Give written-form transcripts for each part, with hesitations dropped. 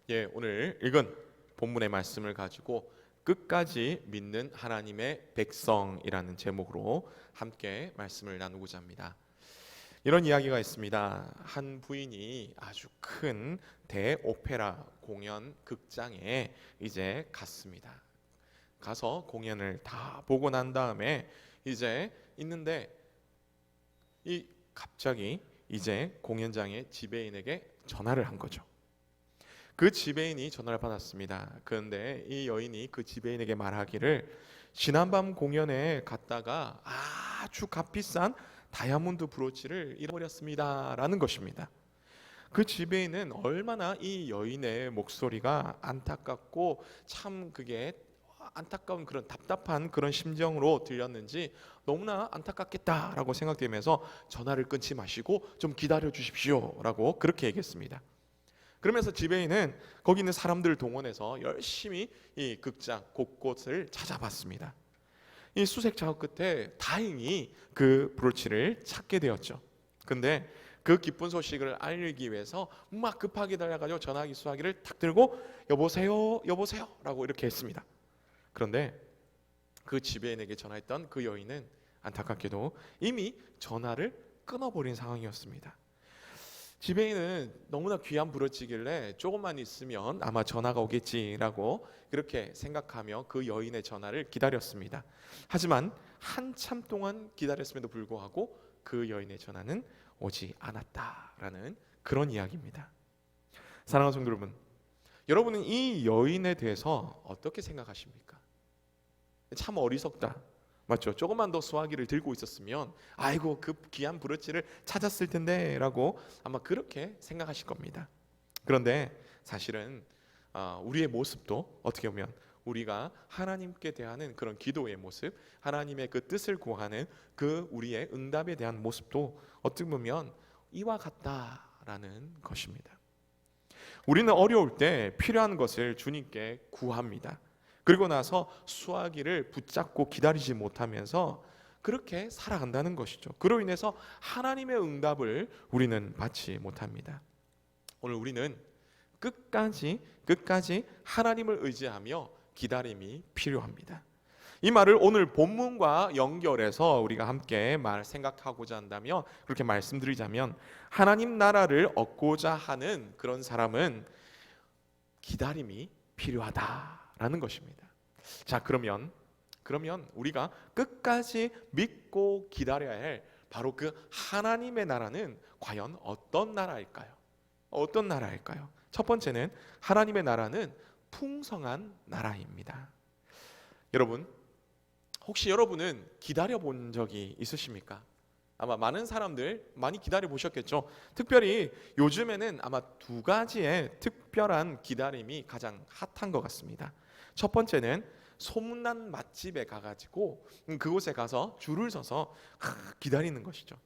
오늘 읽은 본문의 말씀을 가지고 끝까지 믿는 하나님의 백성이라는 제목으로 함께 말씀을 나누고자 합니다. 이런 이야기가 있습니다. 한 부인이 아주 큰 대오페라 공연 극장에 이제 갔습니다. 가서 공연을 다 보고 난 다음에 이제 있는데 갑자기 이제 공연장의 지배인에게 전화를 한 거죠. 그 지배인이 전화를 받았습니다. 그런데 이 여인이 그 지배인에게 말하기를 지난밤 공연에 갔다가 아주 값비싼 다이아몬드 브로치를 잃어버렸습니다 라는 것입니다. 그 지배인은 얼마나 이 여인의 목소리가 안타깝고 참 그게 안타까운 그런 답답한 그런 심정으로 들렸는지 너무나 안타깝겠다라고 생각되면서 전화를 끊지 마시고 좀 기다려 주십시오 라고 그렇게 얘기했습니다. 그러면서 지배인은 거기 있는 사람들을 동원해서 열심히 이 극장 곳곳을 찾아봤습니다. 이 수색 작업 끝에 다행히 그 브로치를 찾게 되었죠. 근데 그 기쁜 소식을 알리기 위해서 막 급하게 달려가지고 전화기 수화기를 탁 들고 여보세요 여보세요 라고 이렇게 했습니다. 그런데 그 지배인에게 전화했던 그 여인은 안타깝게도 이미 전화를 끊어버린 상황이었습니다. 지배인은 너무나 귀한 브로치길래 조금만 있으면 아마 전화가 오겠지라고 그렇게 생각하며 그 여인의 전화를 기다렸습니다. 하지만 한참 동안 기다렸음에도 불구하고 그 여인의 전화는 오지 않았다라는 그런 이야기입니다. 사랑하는 성도 여러분, 여러분은 이 여인에 대해서 어떻게 생각하십니까? 참 어리석다. 맞죠? 조금만 더 수화기를 들고 있었으면 아이고 그 귀한 브로치를 찾았을 텐데 라고 아마 그렇게 생각하실 겁니다. 그런데 사실은 우리의 모습도 어떻게 보면 우리가 하나님께 대하는 그런 기도의 모습, 하나님의 그 뜻을 구하는 그 우리의 응답에 대한 모습도 어떻게 보면 이와 같다라는 것입니다. 우리는 어려울 때 필요한 것을 주님께 구합니다. 그리고 나서 수화기를 붙잡고 기다리지 못하면서 그렇게 살아간다는 것이죠. 그로 인해서 하나님의 응답을 우리는 받지 못합니다. 오늘 우리는 끝까지 하나님을 의지하며 기다림이 필요합니다. 이 말을 오늘 본문과 연결해서 우리가 함께 생각하고자 한다면, 그렇게 말씀드리자면 하나님 나라를 얻고자 하는 그런 사람은 기다림이 필요하다라는 것입니다. 자, 그러면 우리가 끝까지 믿고 기다려야 할 바로 그 하나님의 나라는 과연 어떤 나라일까요? 어떤 나라일까요? 첫 번째는 하나님의 나라는 풍성한 나라입니다. 여러분, 혹시 여러분은 기다려 본 적이 있으십니까? 아마 많은 사람들 많이 기다려 보셨겠죠. 특별히 요즘에는 아마 두 가지의 특별한 기다림이 가장 핫한 것 같습니다. 첫 번째는 소문난 맛집에 가가지고 그곳에 가서 줄을 서서 기다리는 것이죠.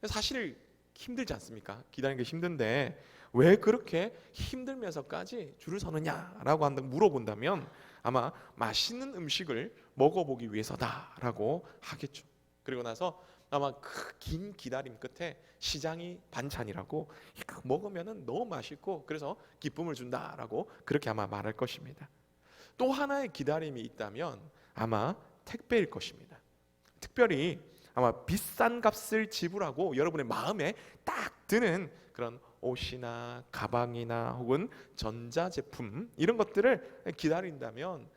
사실 힘들지 않습니까? 기다리는 게 힘든데 왜 그렇게 힘들면서까지 줄을 서느냐라고 물어본다면 아마 맛있는 음식을 먹어보기 위해서다라고 하겠죠. 그리고 나서 아마 그 긴 기다림 끝에 시장이 반찬이라고 먹으면은 너무 맛있고 그래서 기쁨을 준다라고 그렇게 아마 말할 것입니다. 또 하나의 기다림이 있다면 아마 택배일 것입니다. 특별히 아마 비싼 값을 지불하고 여러분의 마음에 딱 드는 그런 옷이나 가방이나 혹은 전자제품 이런 것들을 기다린다면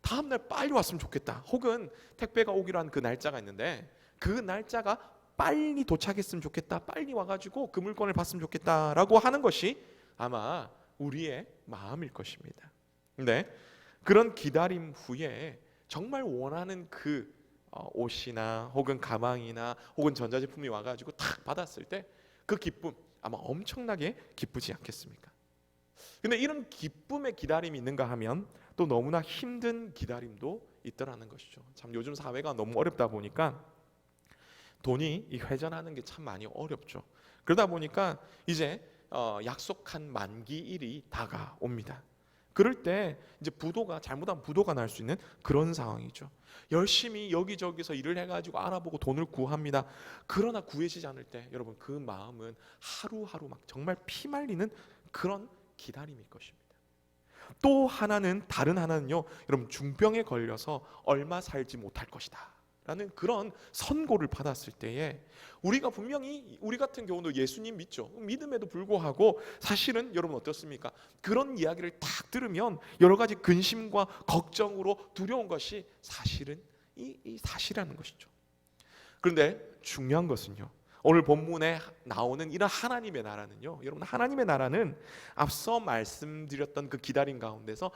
다음날 빨리 왔으면 좋겠다. 혹은 택배가 오기로 한 그 날짜가 있는데 그 날짜가 빨리 도착했으면 좋겠다. 빨리 와가지고 그 물건을 받으면 좋겠다라고 하는 것이 아마 우리의 마음일 것입니다. 근데 그런 기다림 후에 정말 원하는 그 옷이나 혹은 가방이나 혹은 전자제품이 와가지고 탁 받았을 때 그 기쁨 아마 엄청나게 기쁘지 않겠습니까? 근데 이런 기쁨의 기다림이 있는가 하면 또 너무나 힘든 기다림도 있더라는 것이죠. 참 요즘 사회가 너무 어렵다 보니까 돈이 회전하는 게 참 많이 어렵죠. 그러다 보니까 이제 약속한 만기일이 다가옵니다. 그럴 때 이제 잘못하면 부도가 날 수 있는 그런 상황이죠. 열심히 여기저기서 일을 해가지고 알아보고 돈을 구합니다. 그러나 구해지지 않을 때 여러분 그 마음은 하루하루 막 정말 피 말리는 그런 기다림일 것입니다. 또 하나는 다른 하나는요, 여러분 중병에 걸려서 얼마 살지 못할 것이다 라는 그런 선고를 받았을 때에 우리가 분명히 우리 같은 경우도 예수님 믿죠. 믿음에도 불구하고 사실은 여러분 어떻습니까? 그런 이야기를 딱 들으면 여러 가지 근심과 걱정으로 두려운 것이 사실은 이 사실이라는 것이죠. 그런데 중요한 것은요, 오늘 본문에 나오는 이런 하나님의 나라는요, 여러분 하나님의 나라는 앞서 말씀드렸던 그 기다림 가운데서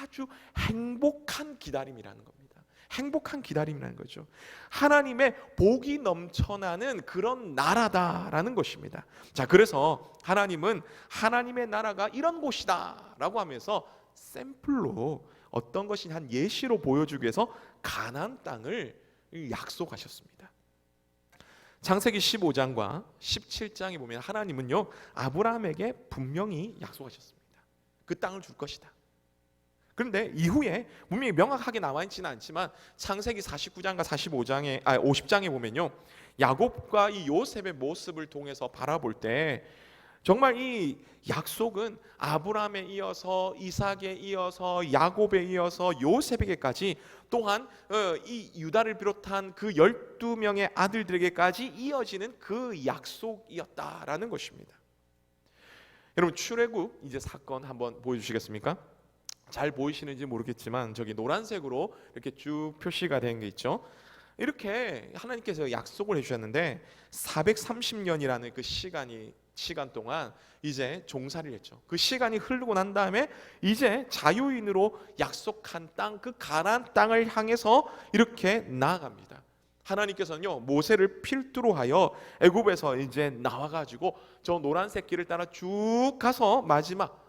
아주 행복한 기다림이라는 겁니다. 행복한 기다림이라는 거죠. 하나님의 복이 넘쳐나는 그런 나라다라는 것입니다. 자, 그래서 하나님은 하나님의 나라가 이런 곳이다 라고 하면서 샘플로 어떤 것이 한 예시로 보여주기 위해서 가나안 땅을 약속하셨습니다. 창세기 15장과 17장에 보면 하나님은요, 아브라함에게 분명히 약속하셨습니다. 그 땅을 줄 것이다. 그런데 이후에 분명히 명확하게 나와 있지는 않지만 창세기 49장과 50장에 보면요, 야곱과 이 요셉의 모습을 통해서 바라볼 때 정말 이 약속은 아브라함에 이어서 이삭에 이어서 야곱에 이어서 요셉에게까지 또한 이 유다를 비롯한 그 12명의 아들들에게까지 이어지는 그 약속이었다라는 것입니다. 여러분 출애굽 이제 사건 한번 보여주시겠습니까? 잘 보이시는지 모르겠지만 저기 노란색으로 이렇게 쭉 표시가 된 게 있죠. 이렇게 하나님께서 약속을 해주셨는데 430년이라는 그 시간 동안 이제 종살이를 했죠. 그 시간이 흐르고 난 다음에 이제 자유인으로 약속한 땅, 그 가나안 땅을 향해서 이렇게 나아갑니다. 하나님께서는요, 모세를 필두로 하여 애굽에서 이제 나와가지고 저 노란색 길을 따라 쭉 가서 마지막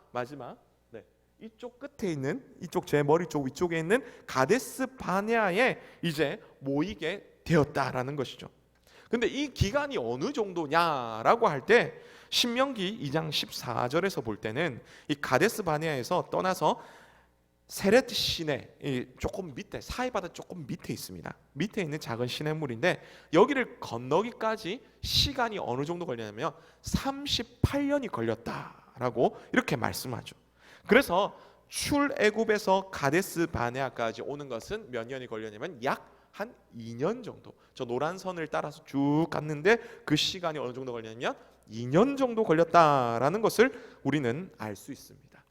이쪽 끝에 있는, 이쪽 제 머리 쪽 위쪽에 있는 가데스 바네아에 이제 모이게 되었다라는 것이죠. 근데 이 기간이 어느 정도냐라고 할 때 신명기 2장 14절에서 볼 때는 이 가데스 바네아에서 떠나서 세렛 시내 조금 밑에, 사해바다 조금 밑에 있습니다. 밑에 있는 작은 시냇물인데 여기를 건너기까지 시간이 어느 정도 걸리냐면 38년이 걸렸다라고 이렇게 말씀하죠. 그래서 출애굽에서 가데스 바네아까지 오는 것은 몇 년이 걸렸냐면 약 한 2년 정도. 저 노란 선을 따라서 쭉 갔는데 그 시간이 어느 정도 걸렸냐면 2년 정도 걸렸다라는 것을 우리는 알 수 있습니다.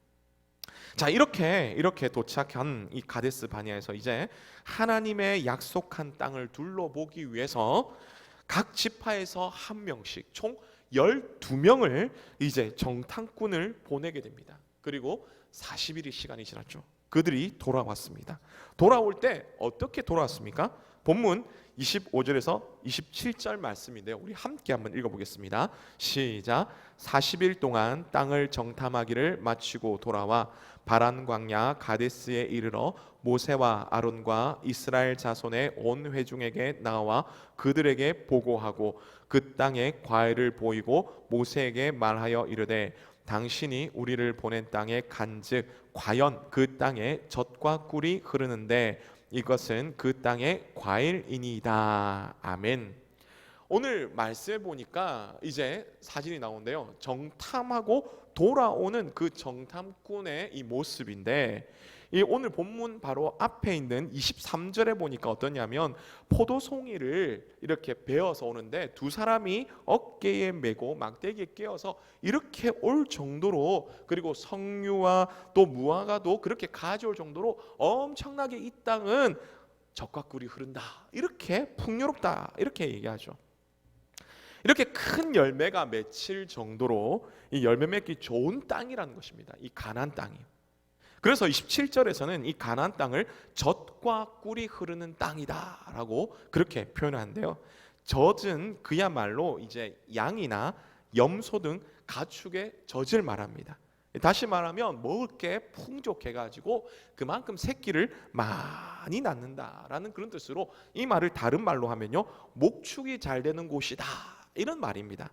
자, 이렇게 도착한 이 가데스 바네아에서 이제 하나님의 약속한 땅을 둘러보기 위해서 각 지파에서 한 명씩 총 12명을 이제 정탐꾼을 보내게 됩니다. 그리고 40일의 시간이 지났죠. 그들이 돌아왔습니다. 돌아올 때 어떻게 돌아왔습니까? 본문 25절에서 27절 말씀인데요, 우리 함께 한번 읽어보겠습니다. 시작. 40일 동안 땅을 정탐하기를 마치고 돌아와 바란 광야 가데스에 이르러 모세와 아론과 이스라엘 자손의 온 회중에게 나와 그들에게 보고하고 그 땅의 과일을 보이고 모세에게 말하여 이르되 당신이 우리를 보낸 땅에 간즉 과연 그 땅에 젖과 꿀이 흐르는데 이것은 그 땅의 과일이니이다. 아멘. 오늘 말씀해 보니까 이제 사진이 나오는데요, 정탐하고 돌아오는 그 정탐꾼의 이 모습인데, 이 오늘 본문 바로 앞에 있는 23절에 보니까 어떠냐면 포도송이를 이렇게 베어서 오는데 두 사람이 어깨에 메고 막대기에 끼어서 이렇게 올 정도로, 그리고 석류와 또 무화과도 그렇게 가져올 정도로 엄청나게 이 땅은 젖과 꿀이 흐른다, 이렇게 풍요롭다, 이렇게 얘기하죠. 이렇게 큰 열매가 맺힐 정도로 이 열매 맺기 좋은 땅이라는 것입니다. 이 가나안 땅이요. 그래서 27절에서는 이 가나안 땅을 젖과 꿀이 흐르는 땅이다라고 그렇게 표현하는데요. 젖은 그야말로 이제 양이나 염소 등 가축의 젖을 말합니다. 다시 말하면 먹을 게 풍족해가지고 그만큼 새끼를 많이 낳는다라는 그런 뜻으로 이 말을 다른 말로 하면요, 목축이 잘 되는 곳이다, 이런 말입니다.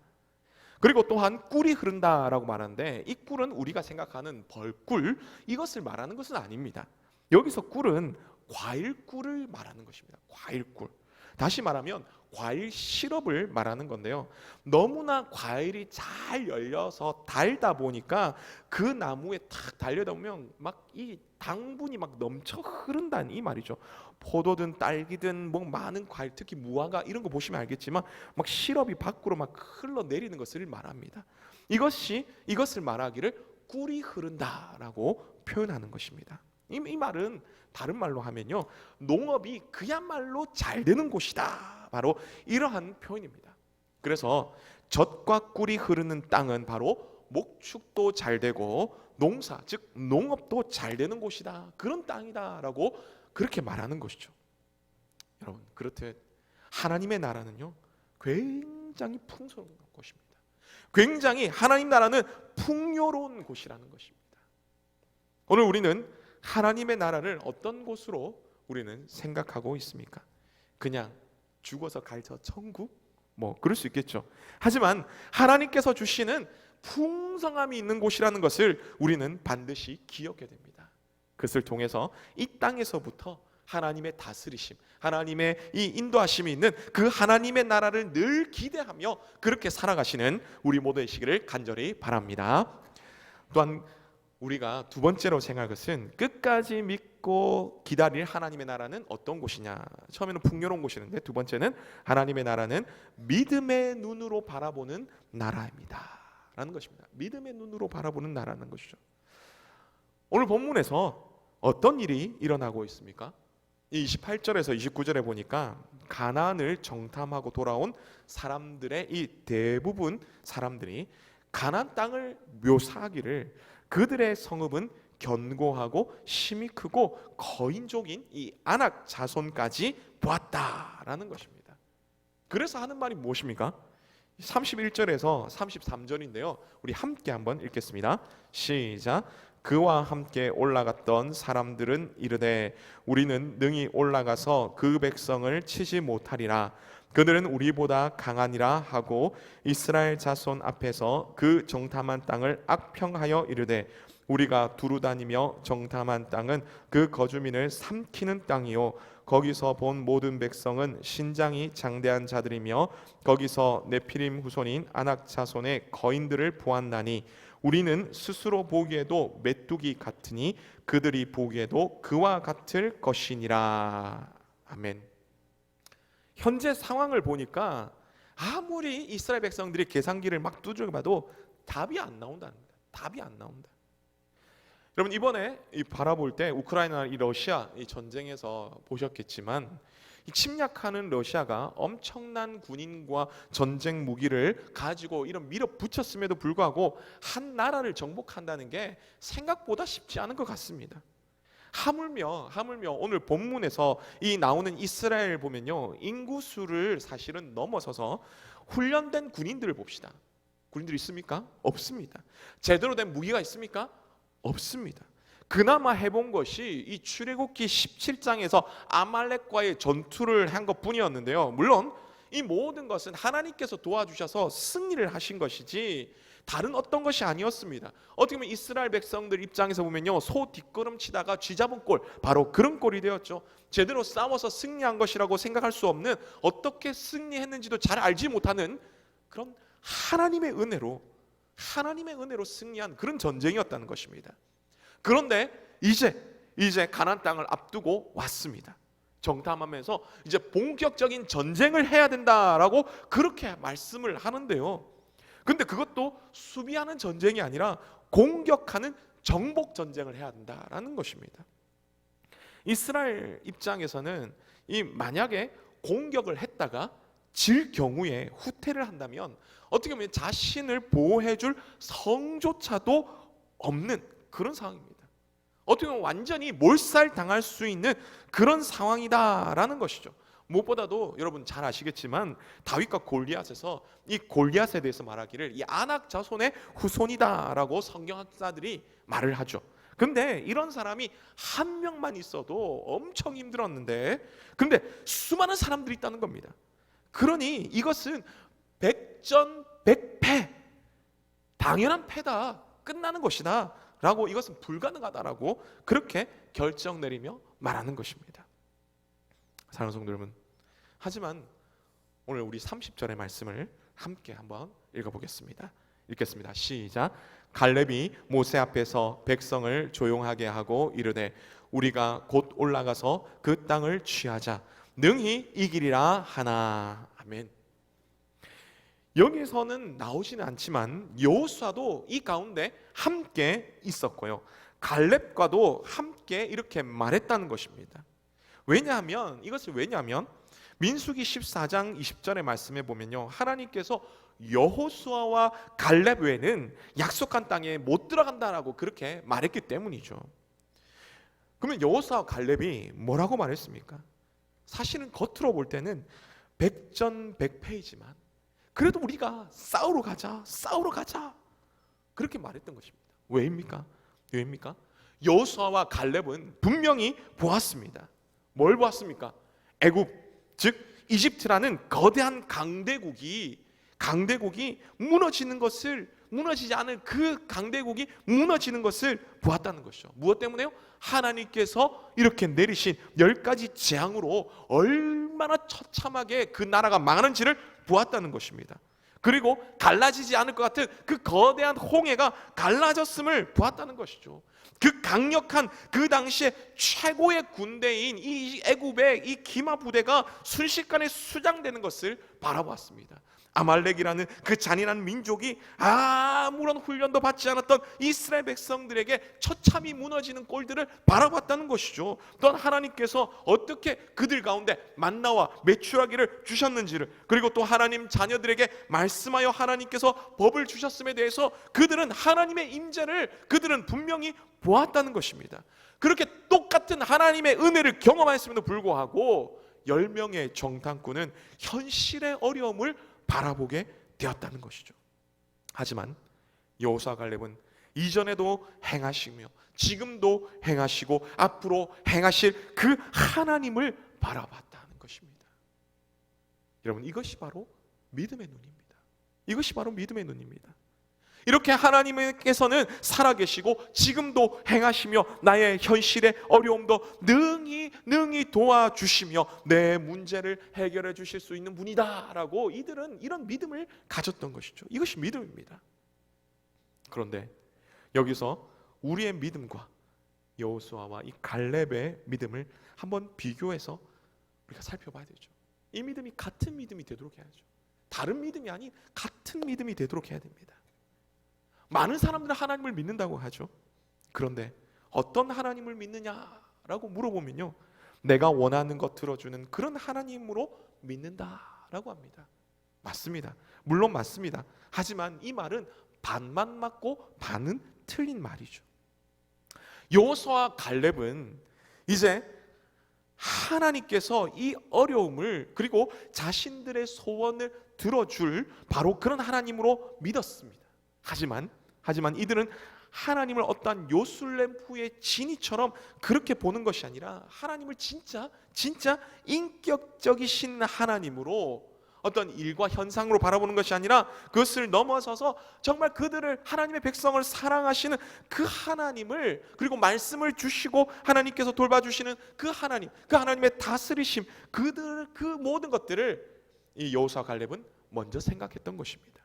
그리고 또한 꿀이 흐른다라고 말하는데 이 꿀은 우리가 생각하는 벌꿀, 이것을 말하는 것은 아닙니다. 여기서 꿀은 과일꿀을 말하는 것입니다. 과일꿀. 다시 말하면 과일 시럽을 말하는 건데요. 너무나 과일이 잘 열려서 달다 보니까 그 나무에 탁 달려다 보면 막 이 당분이 막 넘쳐 흐른다는 이 말이죠. 포도든 딸기든 뭐 많은 과일, 특히 무화과 이런 거 보시면 알겠지만 막 시럽이 밖으로 막 흘러내리는 것을 말합니다. 이것을 말하기를 꿀이 흐른다라고 표현하는 것입니다. 이 말은 다른 말로 하면요, 농업이 그야말로 잘 되는 곳이다, 바로 이러한 표현입니다. 그래서 젖과 꿀이 흐르는 땅은 바로 목축도 잘 되고 농사, 즉 농업도 잘 되는 곳이다, 그런 땅이다라고 그렇게 말하는 것이죠. 여러분, 그렇듯 하나님의 나라는요 굉장히 풍성한 곳입니다. 굉장히 하나님 나라는 풍요로운 곳이라는 것입니다. 오늘 우리는 하나님의 나라를 어떤 곳으로 우리는 생각하고 있습니까? 그냥 죽어서 갈 저 천국? 뭐 그럴 수 있겠죠. 하지만 하나님께서 주시는 풍성함이 있는 곳이라는 것을 우리는 반드시 기억해야 됩니다. 그것을 통해서 이 땅에서부터 하나님의 다스리심, 하나님의 이 인도하심이 있는 그 하나님의 나라를 늘 기대하며 그렇게 살아가시는 우리 모두 되시기를 간절히 바랍니다. 또한 우리가 두 번째로 생각할 것은 끝까지 믿고 기다릴 하나님의 나라는 어떤 곳이냐. 처음에는 풍요로운 곳이었는데 두 번째는 하나님의 나라는 믿음의 눈으로 바라보는 나라입니다 라는 것입니다. 믿음의 눈으로 바라보는 나라는 것이죠. 오늘 본문에서 어떤 일이 일어나고 있습니까? 이 28절에서 29절에 보니까 가나안을 정탐하고 돌아온 사람들의 이 대부분 사람들이 가나안 땅을 묘사하기를 그들의 성읍은 견고하고 힘이 크고 거인족인 이 아낙 자손까지 보았다라는 것입니다. 그래서 하는 말이 무엇입니까? 31절에서 33절인데요. 우리 함께 한번 읽겠습니다. 시작. 그와 함께 올라갔던 사람들은 이르되 우리는 능히 올라가서 그 백성을 치지 못하리라. 그들은 우리보다 강하니라 하고 이스라엘 자손 앞에서 그 정탐한 땅을 악평하여 이르되 우리가 두루 다니며 정탐한 땅은 그 거주민을 삼키는 땅이요 거기서 본 모든 백성은 신장이 장대한 자들이며 거기서 네피림 후손인 아낙 자손의 거인들을 보았나니 우리는 스스로 보기에도 메뚜기 같으니 그들이 보기에도 그와 같을 것이니라. 아멘. 현재 상황을 보니까 아무리 이스라엘 백성들이 계산기를 막 두들겨봐도 답이 안 나온다는 겁니다. 답이 안 나온다. 여러분, 이번에 바라볼 때 우크라이나 이 러시아 이 전쟁에서 보셨겠지만 이 침략하는 러시아가 엄청난 군인과 전쟁 무기를 가지고 이런 밀어붙였음에도 불구하고 한 나라를 정복한다는 게 생각보다 쉽지 않은 것 같습니다. 하물며 오늘 본문에서 이 나오는 이스라엘 보면요, 인구수를 사실은 넘어서서 훈련된 군인들을 봅시다. 군인들이 있습니까? 없습니다. 제대로 된 무기가 있습니까? 없습니다. 그나마 해본 것이 이 출애굽기 17장에서 아말렉과의 전투를 한 것뿐이었는데요. 물론 이 모든 것은 하나님께서 도와주셔서 승리를 하신 것이지 다른 어떤 것이 아니었습니다. 어떻게 보면 이스라엘 백성들 입장에서 보면요, 소 뒷걸음치다가 쥐 잡은 꼴, 바로 그런 꼴이 되었죠. 제대로 싸워서 승리한 것이라고 생각할 수 없는, 어떻게 승리했는지도 잘 알지 못하는 그런 하나님의 은혜로 승리한 그런 전쟁이었다는 것입니다. 그런데 이제 가나안 땅을 앞두고 왔습니다. 정탐하면서 이제 본격적인 전쟁을 해야 된다라고 그렇게 말씀을 하는데요. 근데 그것도 수비하는 전쟁이 아니라 공격하는 정복 전쟁을 해야 된다라는 것입니다. 이스라엘 입장에서는 이 만약에 공격을 했다가 질 경우에 후퇴를 한다면 어떻게 보면 자신을 보호해줄 성조차도 없는 그런 상황입니다. 어떻게 보면 완전히 몰살당할 수 있는 그런 상황이다라는 것이죠. 무엇보다도 여러분 잘 아시겠지만 다윗과 골리앗에서 이 골리앗에 대해서 말하기를 이 아낙 자손의 후손이다라고 성경학자들이 말을 하죠. 근데 이런 사람이 한 명만 있어도 엄청 힘들었는데 근데 수많은 사람들이 있다는 겁니다. 그러니 이것은 백전백패, 당연한 패다, 끝나는 것이다 라고, 이것은 불가능하다라고 그렇게 결정 내리며 말하는 것입니다. 사랑하는 성도 여러분, 하지만 오늘 우리 30절의 말씀을 함께 한번 읽어보겠습니다. 읽겠습니다. 시작. 갈렙이 모세 앞에서 백성을 조용하게 하고 이르되 우리가 곧 올라가서 그 땅을 취하자 능히 이기리라 하나. 아멘. 여기서는 나오지는 않지만 여호수아도 이 가운데 함께 있었고요, 갈렙과도 함께 이렇게 말했다는 것입니다. 왜냐하면 민수기 14장 20절의 말씀에 보면요, 하나님께서 여호수아와 갈렙 외에는 약속한 땅에 못 들어간다라고 그렇게 말했기 때문이죠. 그러면 여호수아와 갈렙이 뭐라고 말했습니까? 사실은 겉으로 볼 때는 백전백패이지만 그래도 우리가 싸우러 가자 그렇게 말했던 것입니다. 왜입니까? 여호수아와 갈렙은 분명히 보았습니다. 뭘 보았습니까? 애굽, 즉 이집트라는 거대한 강대국이 무너지지 않은 그 강대국이 무너지는 것을 보았다는 것이죠. 무엇 때문에요? 하나님께서 이렇게 내리신 10가지 재앙으로 얼마나 처참하게 그 나라가 망하는지를 보았다는 것입니다. 그리고 갈라지지 않을 것 같은 그 거대한 홍해가 갈라졌음을 보았다는 것이죠. 그 강력한 그 당시에 최고의 군대인 이 애굽의 이 기마 부대가 순식간에 수장되는 것을 바라보았습니다. 아말렉이라는 그 잔인한 민족이 아무런 훈련도 받지 않았던 이스라엘 백성들에게 처참히 무너지는 꼴들을 바라봤다는 것이죠. 또한 하나님께서 어떻게 그들 가운데 만나와 메추라기를 주셨는지를, 그리고 또 하나님 자녀들에게 말씀하여 하나님께서 법을 주셨음에 대해서 그들은 하나님의 임재를 그들은 분명히 보았다는 것입니다. 그렇게 똑같은 하나님의 은혜를 경험하였음에도 불구하고 10명의 정탐꾼은 현실의 어려움을 바라보게 되었다는 것이죠. 하지만 여호수아 갈렙은 이전에도 행하시며 지금도 행하시고 앞으로 행하실 그 하나님을 바라봤다는 것입니다. 여러분, 이것이 바로 믿음의 눈입니다. 이렇게 하나님께서는 살아계시고 지금도 행하시며 나의 현실의 어려움도 능히 도와주시며 내 문제를 해결해 주실 수 있는 분이다 라고 이들은 이런 믿음을 가졌던 것이죠. 이것이 믿음입니다. 그런데 여기서 우리의 믿음과 여호수아와 이 갈렙의 믿음을 한번 비교해서 우리가 살펴봐야 되죠. 이 믿음이 같은 믿음이 되도록 해야죠. 다른 믿음이 아닌 같은 믿음이 되도록 해야 됩니다. 많은 사람들은 하나님을 믿는다고 하죠. 그런데 어떤 하나님을 믿느냐라고 물어보면요, 내가 원하는 것 들어주는 그런 하나님으로 믿는다라고 합니다. 맞습니다. 물론 맞습니다. 하지만 이 말은 반만 맞고 반은 틀린 말이죠. 여호수아와 갈렙은 이제 하나님께서 이 어려움을 그리고 자신들의 소원을 들어줄 바로 그런 하나님으로 믿었습니다. 하지만 이들은 하나님을 어떠한 요술램프의 진이처럼 그렇게 보는 것이 아니라 하나님을 진짜 인격적이신 하나님으로 어떤 일과 현상으로 바라보는 것이 아니라 그것을 넘어서서 정말 그들을, 하나님의 백성을 사랑하시는 그 하나님을, 그리고 말씀을 주시고 하나님께서 돌봐주시는 그 하나님의 다스리심, 그 모든 것들을 이 여호수아 갈렙은 먼저 생각했던 것입니다.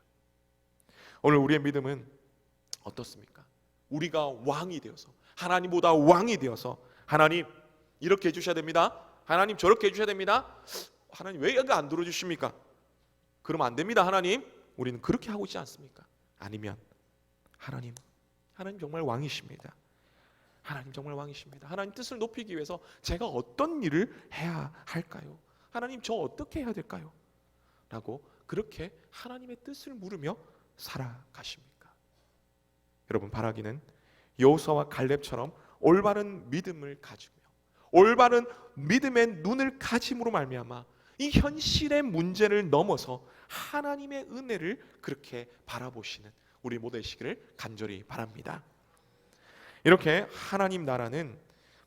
오늘 우리의 믿음은 어떻습니까? 우리가 왕이 되어서, 하나님보다 왕이 되어서, 하나님 이렇게 해주셔야 됩니다, 하나님 저렇게 해주셔야 됩니다, 하나님 왜 여기 안 들어주십니까? 그러면 안 됩니다 하나님, 우리는 그렇게 하고 있지 않습니까? 아니면 하나님 정말 왕이십니다, 하나님 정말 왕이십니다, 하나님 뜻을 높이기 위해서 제가 어떤 일을 해야 할까요? 하나님 저 어떻게 해야 될까요? 라고 그렇게 하나님의 뜻을 물으며 살아가십니까? 여러분, 바라기는 여호수아와 갈렙처럼 올바른 믿음을 가지며 올바른 믿음의 눈을 가짐으로 말미암아 이 현실의 문제를 넘어서 하나님의 은혜를 그렇게 바라보시는 우리 모두 되시기를 간절히 바랍니다. 이렇게 하나님 나라는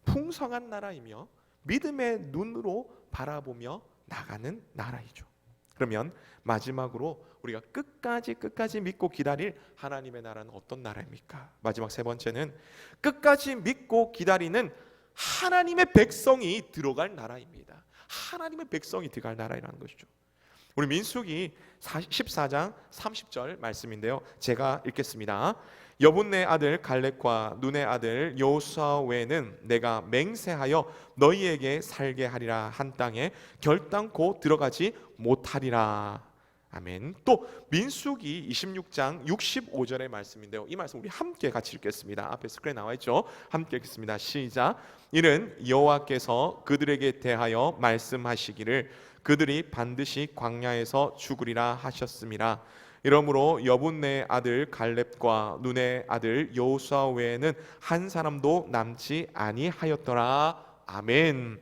풍성한 나라이며 믿음의 눈으로 바라보며 나가는 나라이죠. 그러면 마지막으로 우리가 끝까지 믿고 기다릴 하나님의 나라는 어떤 나라입니까? 마지막 세 번째는 끝까지 믿고 기다리는 하나님의 백성이 들어갈 나라입니다. 하나님의 백성이 들어갈 나라라는 것이죠. 우리 민수기 14장 30절 말씀인데요, 제가 읽겠습니다. 여분네 아들 갈렙과 눈의 아들 여호수아 외에는 내가 맹세하여 너희에게 살게 하리라 한 땅에 결단코 들어가지 못하리라. 아멘. 또 민수기 26장 65절의 말씀인데요, 이 말씀 우리 함께 같이 읽겠습니다. 앞에 스크린에 나와 있죠. 함께 읽겠습니다. 시작. 이는 여호와께서 그들에게 대하여 말씀하시기를 그들이 반드시 광야에서 죽으리라 하셨음이라. 이러므로 여분네 아들 갈렙과 눈의 아들 여호수아 외에는 한 사람도 남지 아니하였더라. 아멘.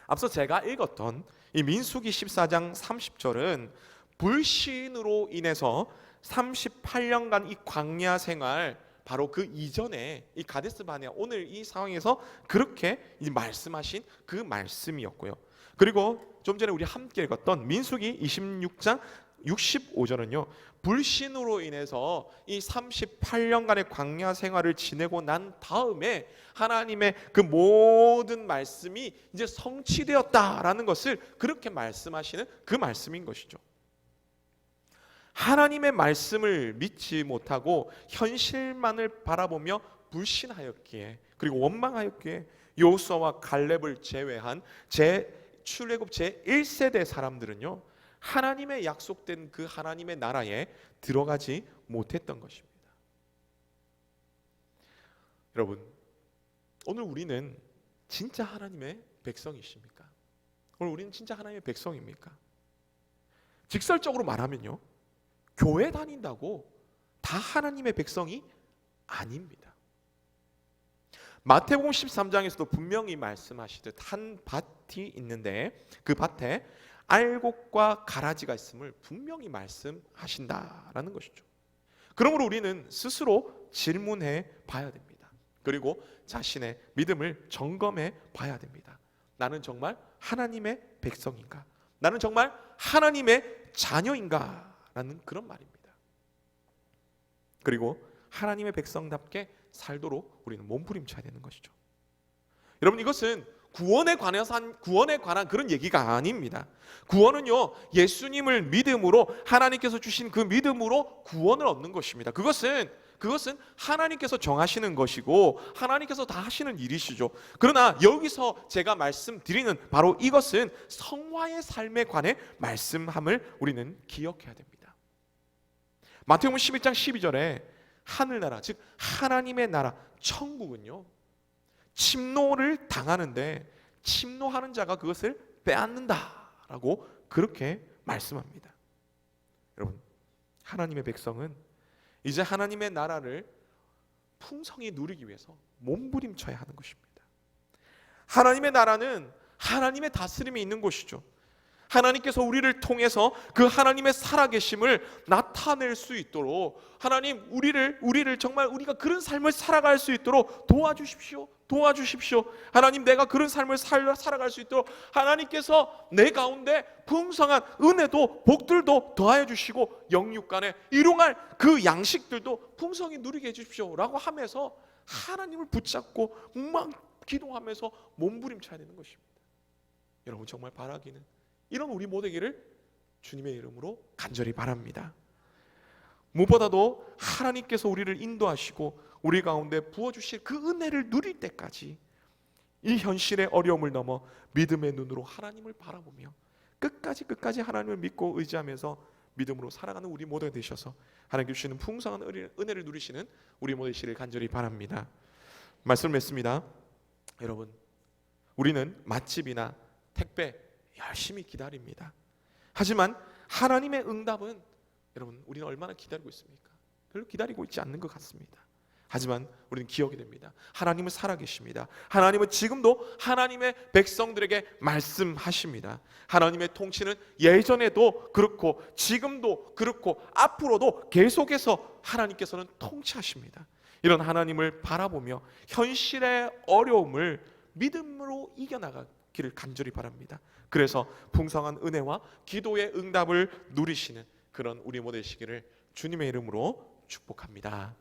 앞서 제가 읽었던 이 민수기 14장 30절은 불신으로 인해서 38년간 이 광야 생활, 바로 그 이전에 이 가데스 바네아, 오늘 이 상황에서 그렇게 말씀하신 그 말씀이었고요. 그리고 좀 전에 우리 함께 읽었던 민수기 26장 65절은요, 불신으로 인해서 이 38년간의 광야 생활을 지내고 난 다음에 하나님의 그 모든 말씀이 이제 성취되었다라는 것을 그렇게 말씀하시는 그 말씀인 것이죠. 하나님의 말씀을 믿지 못하고 현실만을 바라보며 불신하였기에, 그리고 원망하였기에 여호수아와 갈렙을 제외한 출애굽 제1세대 사람들은요, 하나님의 약속된 그 하나님의 나라에 들어가지 못했던 것입니다. 여러분, 오늘 우리는 진짜 하나님의 백성이십니까? 오늘 우리는 진짜 하나님의 백성입니까? 직설적으로 말하면요, 교회 다닌다고 다 하나님의 백성이 아닙니다. 마태복음 13장에서도 분명히 말씀하시듯 한 밭이 있는데 그 밭에 알곡과 가라지가 있음을 분명히 말씀하신다라는 것이죠. 그러므로 우리는 스스로 질문해 봐야 됩니다. 그리고 자신의 믿음을 점검해 봐야 됩니다. 나는 정말 하나님의 백성인가? 나는 정말 하나님의 자녀인가? 라는 그런 말입니다. 그리고 하나님의 백성답게 살도록 우리는 몸부림쳐야 되는 것이죠. 여러분, 이것은 구원에 관한 그런 얘기가 아닙니다. 구원은요, 예수님을 믿음으로, 하나님께서 주신 그 믿음으로 구원을 얻는 것입니다. 그것은 하나님께서 정하시는 것이고 하나님께서 다 하시는 일이시죠. 그러나 여기서 제가 말씀드리는 바로 이것은 성화의 삶에 관해 말씀함을 우리는 기억해야 됩니다. 마태복음 11장 12절에 하늘나라, 즉 하나님의 나라, 천국은요, 침노를 당하는데 침노하는 자가 그것을 빼앗는다라고 그렇게 말씀합니다. 여러분, 하나님의 백성은 이제 하나님의 나라를 풍성히 누리기 위해서 몸부림쳐야 하는 것입니다. 하나님의 나라는 하나님의 다스림이 있는 곳이죠. 하나님께서 우리를 통해서 그 하나님의 살아계심을 나타낼 수 있도록, 하나님 우리를 정말 우리가 그런 삶을 살아갈 수 있도록 도와주십시오. 하나님, 내가 그런 삶을 살아갈 수 있도록 하나님께서 내 가운데 풍성한 은혜도 복들도 더하여 주시고 영육간에 일용할 그 양식들도 풍성히 누리게 해주십시오 라고 하면서 하나님을 붙잡고 막 기도하면서 몸부림쳐야 되는 것입니다. 여러분, 정말 바라기는 이런 우리 모두에게를 주님의 이름으로 간절히 바랍니다. 무엇보다도 하나님께서 우리를 인도하시고 우리 가운데 부어주실 그 은혜를 누릴 때까지 이 현실의 어려움을 넘어 믿음의 눈으로 하나님을 바라보며 끝까지 하나님을 믿고 의지하면서 믿음으로 살아가는 우리 모두가 되셔서 하나님께 주시는 풍성한 은혜를 누리시는 우리 모두 되시기를 간절히 바랍니다. 말씀을 맺습니다. 여러분, 우리는 맛집이나 택배 열심히 기다립니다. 하지만 하나님의 응답은, 여러분, 우리는 얼마나 기다리고 있습니까? 별로 기다리고 있지 않는 것 같습니다. 하지만 우리는 기억이 됩니다. 하나님은 살아계십니다. 하나님은 지금도 하나님의 백성들에게 말씀하십니다. 하나님의 통치는 예전에도 그렇고 지금도 그렇고 앞으로도 계속해서 하나님께서는 통치하십니다. 이런 하나님을 바라보며 현실의 어려움을 믿음으로 이겨나가기를 간절히 바랍니다. 그래서 풍성한 은혜와 기도의 응답을 누리시는 그런 우리 모두 되시기를 주님의 이름으로 축복합니다.